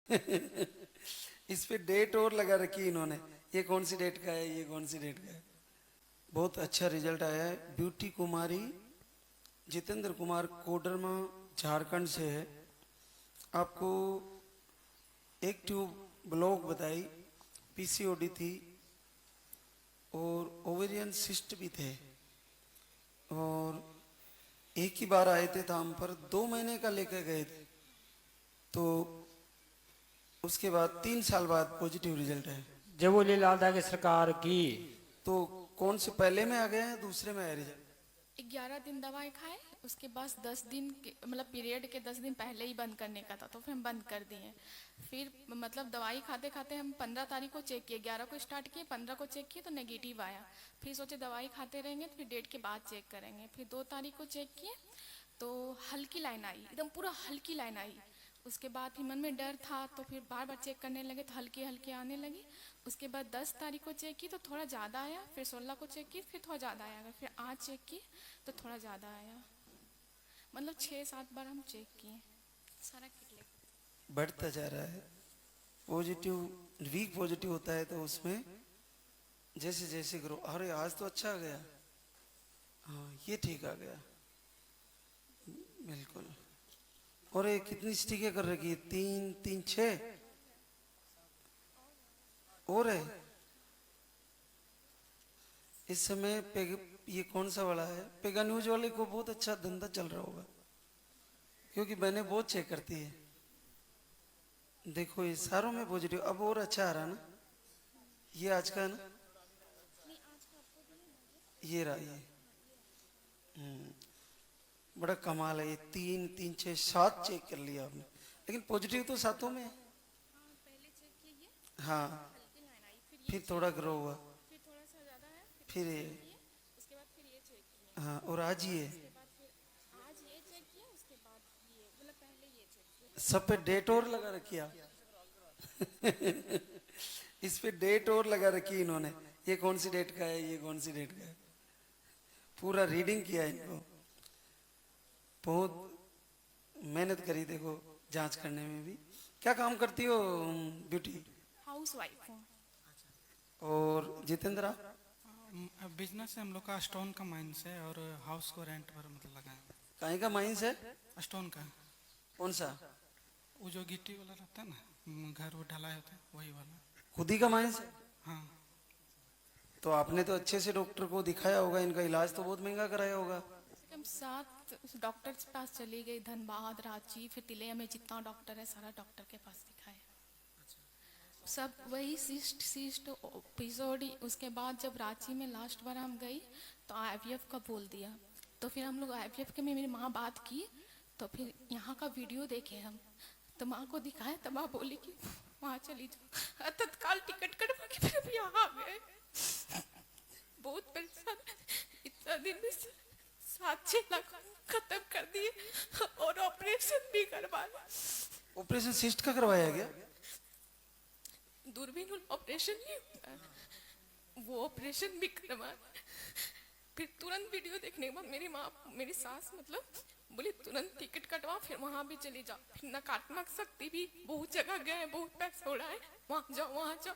इस पे डेट और लगा रखी इन्होंने, ये कौन सी डेट का है, ये कौन सी डेट का है। बहुत अच्छा रिजल्ट आया है। ब्यूटी कुमारी जितेंद्र कुमार कोडरमा झारखंड से है। आपको एक ट्यूब ब्लॉक बताई, पीसीओडी थी और ओवेरियन सिस्ट भी थे, और एक ही बार आए थे धाम पर, 2 महीने का लेकर गए थे, तो उसके बाद 3 साल बाद पॉजिटिव रिजल्ट है। जय बोले लाल दागे सरकार की। तो कौन से पहले में आ गए हैं, दूसरे में आया रिजल्ट? 11 दिन दवाई खाए, उसके बाद 10 दिन मतलब पीरियड के 10 दिन पहले ही बंद करने का था, तो फिर हम बंद कर दिए। फिर मतलब दवाई खाते खाते हम 15 तारीख को चेक किए, 11 को स्टार्ट किए, 15 को चेक किए तो नेगेटिव आया। फिर सोचे दवाई खाते रहेंगे तो फिर डेट के बाद चेक करेंगे। फिर 2 तारीख को चेक किए तो हल्की लाइन आई, एकदम पूरा हल्की लाइन आई। उसके बाद फिर मन में डर था तो फिर बार बार चेक करने लगे तो हल्की हल्की आने लगी। उसके बाद 10 तारीख को चेक की तो थोड़ा ज़्यादा आया, फिर 16 को चेक की फिर थोड़ा ज़्यादा आया, फिर आज चेक की तो थोड़ा ज़्यादा आया। मतलब 6-7 बार हम चेक किए, सारा किट ले। बढ़ता जा रहा है। पॉजिटिव वीक पॉजिटिव होता है तो उसमें जैसे जैसे ग्रो, अरे आज तो अच्छा आ गया, हाँ ये ठीक आ गया, बिल्कुल। और ये कितनी स्टिकें कर रखी है, 3 3 6 और है इस समय। ये कौन सा वाला है? पेगा न्यूज वाले को बहुत अच्छा धंधा चल रहा होगा, क्योंकि मैंने बहुत चेक करती है। देखो ये सारों में पॉजिटिव, अब और अच्छा आ रहा ना, ये आज का है ना, ये रहा ये। बड़ा कमाल है, ये 3 3 6 7 चेक कर लिया आपने, लेकिन पॉजिटिव तो सातों में है। पहले चेक किए, हाँ, हल्की लाइन आई, फिर ये फिर थोड़ा ग्रो हुआ, फिर थोड़ा सा ज़्यादा है, फिर ये, किए, उसके बाद फिर ये चेक किए, हाँ और आज ये उसके बाद फिर आज ये चेक किया, उसके बाद ये मतलब पहले ये चेक किया। सब पे डेट और लगा रखी आप। इस पे डेट और लगा रखी इन्होंने, ये कौन सी डेट का है, ये कौन सी डेट का है, पूरा रीडिंग किया इनको। बहुत मेहनत करी देखो जांच करने में भी। क्या काम करती हो ब्यूटी? हाउस वाइफ हूँ। और जितेंद्र आप? बिजनेस है हम लोग का, स्टोन का माइंस है और हाउस को रेंट पर मतलब लगाए हैं। कहीं का माइंस है? स्टोन का, कौन सा? वो जो गिट्टी वाला रहता है ना, घर वो ढलाई होता है वही वाला। खुद ही का माइंस है? हाँ। तो आपने तो अच्छे से डॉक्टर को दिखाया होगा, इनका इलाज तो बहुत महंगा कराया होगा। हम 7 डॉक्टर के पास चली गई, धनबाद, रांची, फिर तिलैया में जितना डॉक्टर है सारा डॉक्टर के पास दिखाया, सब वही सिस्ट सिस्ट एपिसोड। उसके बाद जब रांची में लास्ट बार हम गई तो आईवीएफ का बोल दिया, तो फिर हम लोग आईवीएफ के में मेरी माँ बात की, तो फिर यहाँ का वीडियो देखे हम, तो माँ को दिखाए तो माँ बोली कि वहाँ चली जाओ, तत्काल टिकट कटवा के फिर हम यहाँ आ गए। बहुत परेशान, इतना दिन में 7-6 लाख खत्म कर दिए और ऑपरेशन भी करवाया। ऑपरेशन सिस्ट का करवाया गया? दूरबीन ऑपरेशन ही होता है, वो ऑपरेशन भी करवाया। फिर तुरंत वीडियो देखने के बाद मेरी माँ, मेरी सास मतलब बोली तुरंत टिकट कटवा, फिर वहाँ भी चली जाओ। फिर नकारात्मक शक्ति भी बहुत जगह गए, बहुत पैसा उड़ाए, वहाँ जाओ वहाँ जाओ,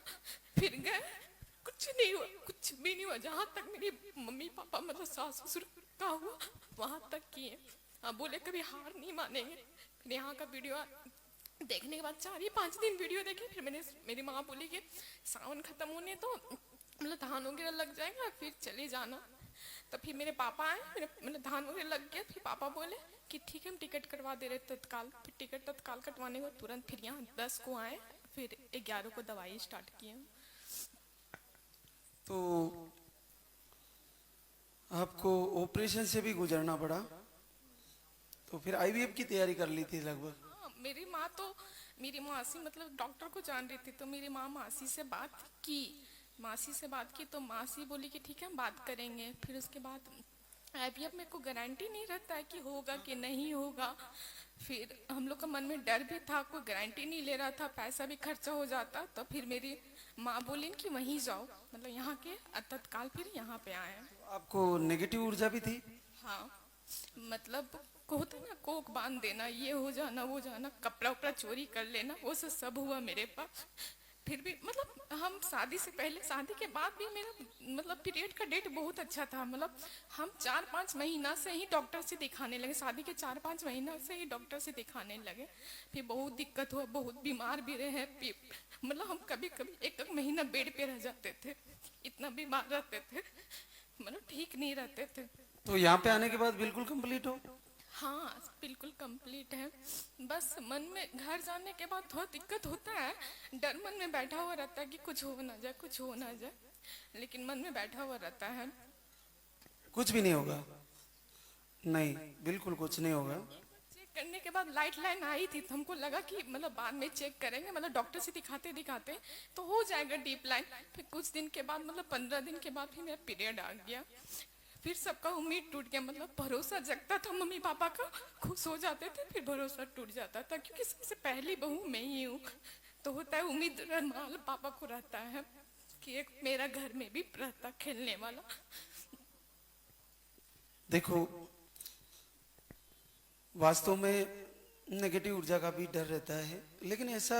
फिर गए, कुछ नहीं हुआ, कुछ भी नहीं हुआ। जहाँ तक मेरी मम्मी पापा मतलब सास ससुर का हुआ वहाँ तक किए। अब बोले कभी हार नहीं मानेंगे। फिर यहाँ का वीडियो देखने के बाद 4 या 5 दिन वीडियो देखे, फिर मेरी माँ बोली कि सावन खत्म होने तो मतलब धान वगैरह लग जाएगा फिर चले जाना। तो फिर मेरे पापा आए, मेरे मतलब धान वगैरह लग गया, फिर पापा बोले कि ठीक है हम टिकट करवा दे रहे तत्काल। फिर टिकट तत्काल कटवाने को तुरंत फिर यहाँ 10 को आए, फिर 11 को दवाई स्टार्ट किए। तो आपको ऑपरेशन से भी गुजरना पड़ा, तो फिर आईवीएफ की तैयारी कर ली थी लगभग? हाँ, मेरी माँ तो मेरी मासी मतलब डॉक्टर को जान रही थी, तो मेरी माँ मासी से बात की, मासी से बात की तो मासी बोली कि ठीक है हम बात करेंगे। फिर उसके बाद आईवीएफ में कोई गारंटी नहीं रहता है कि होगा कि नहीं होगा। फिर हम लोग का मन में डर भी था, कोई गारंटी नहीं ले रहा था, पैसा भी खर्चा हो जाता। तो फिर मेरी माँ बोली कि वहीं जाओ, मतलब यहाँ के तत्काल फिर यहाँ पे आए। आपको नेगेटिव ऊर्जा भी थी? हाँ, मतलब को होता ना, कोक बांध देना, ये हो जाना, वो जाना, कपड़ा उपड़ा चोरी कर लेना, वो सब हुआ मेरे पास। फिर भी मतलब हम शादी से पहले, शादी के बाद भी मेरा मतलब पीरियड का डेट बहुत अच्छा था। मतलब हम 4-5 महीना से ही डॉक्टर से दिखाने लगे, शादी के 4-5 महीना से ही डॉक्टर से दिखाने लगे। फिर बहुत दिक्कत हुआ, बहुत बीमार भी रहे। मतलब हम कभी कभी एक एक महीना बेड पे रह जाते थे, इतना बीमार रहते थे, मतलब ठीक नहीं रहते थे। तो यहाँ पे आने के बाद बिल्कुल कंप्लीट हो? हाँ बिल्कुल कंप्लीट है। बस मन में घर जाने के बाद थोड़ा दिक्कत होता है, डर मन में बैठा हुआ रहता है कि कुछ हो ना जाए, कुछ हो ना जाए, लेकिन मन में बैठा हुआ रहता है। कुछ भी नहीं होगा? नहीं, बिल्कुल कुछ नहीं होगा। चेक करने के बाद लाइट लाइन आई थी, तो हमको लगा कि मतलब बाद में चेक करेंगे, मतलब डॉक्टर से दिखाते दिखाते तो हो जाएगा डीप लाइन। फिर कुछ दिन के बाद, मतलब 15 दिन के बाद फिर मेरा पीरियड आ गया। फिर सबका उम्मीद टूट गया, मतलब भरोसा जगता था मम्मी पापा का, खुश हो जाते थे, फिर भरोसा टूट जाता था, क्योंकि सबसे पहली बहू मैं ही हूँ। तो होता है उम्मीद, पापा को रहता है कि एक मेरा घर में भी रहता खेलने वाला। देखो, वास्तव में नेगेटिव ऊर्जा का भी डर रहता है, लेकिन ऐसा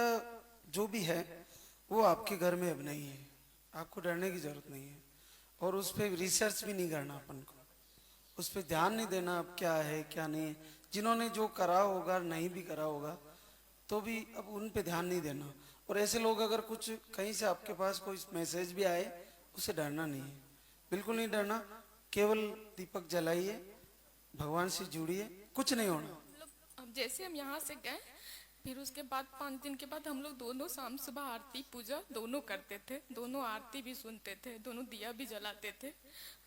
जो भी है वो आपके घर में अब नहीं है, आपको डरने की जरूरत नहीं है। और उस पर रिसर्च भी नहीं करना, अपन को उस पर ध्यान नहीं देना अब क्या है क्या नहीं है। जिन्होंने जो करा होगा, नहीं भी करा होगा, तो भी अब उन पे ध्यान नहीं देना। और ऐसे लोग अगर कुछ कहीं से आपके पास कोई मैसेज भी आए, उससे डरना नहीं है, बिल्कुल नहीं डरना। केवल दीपक जलाइए, भगवान से जुड़िए, कुछ नहीं होना। मतलब अब जैसे हम यहाँ से गए, फिर उसके बाद 5 दिन के बाद हम लोग दोनों शाम सुबह आरती पूजा दोनों करते थे, दोनों आरती भी सुनते थे, दोनों दिया भी जलाते थे।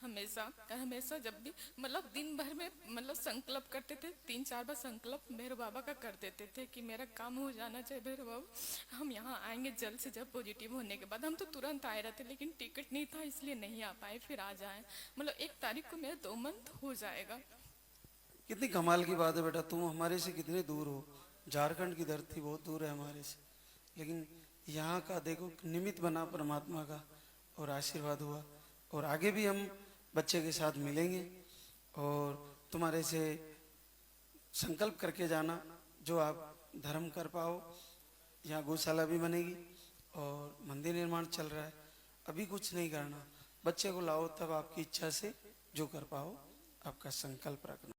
हमेशा हमेशा जब भी मतलब दिन भर में मतलब संकल्प करते थे, 3-4 बार संकल्प भैरव बाबा का कर देते थे कि मेरा काम हो जाना चाहिए भैरव बाबा, हम यहाँ आएंगे जल्द से जल्द पॉजिटिव होने के बाद। हम तो तुरंत आए रहते, लेकिन टिकट नहीं था इसलिए नहीं आ पाए, फिर आ जाए। मतलब 1 तारीख को मेरा 2 मंथ हो जाएगा। कितनी कमाल की बात है बेटा, तुम हमारे से कितने दूर हो। झारखंड की धरती बहुत दूर है हमारे से, लेकिन यहाँ का देखो निमित्त बना परमात्मा का, और आशीर्वाद हुआ। और आगे भी हम बच्चे के साथ मिलेंगे, और तुम्हारे से संकल्प करके जाना, जो आप धर्म कर पाओ। यहाँ गौशाला भी बनेगी और मंदिर निर्माण चल रहा है। अभी कुछ नहीं करना, बच्चे को लाओ, तब आपकी इच्छा से जो कर पाओ, आपका संकल्प रखना।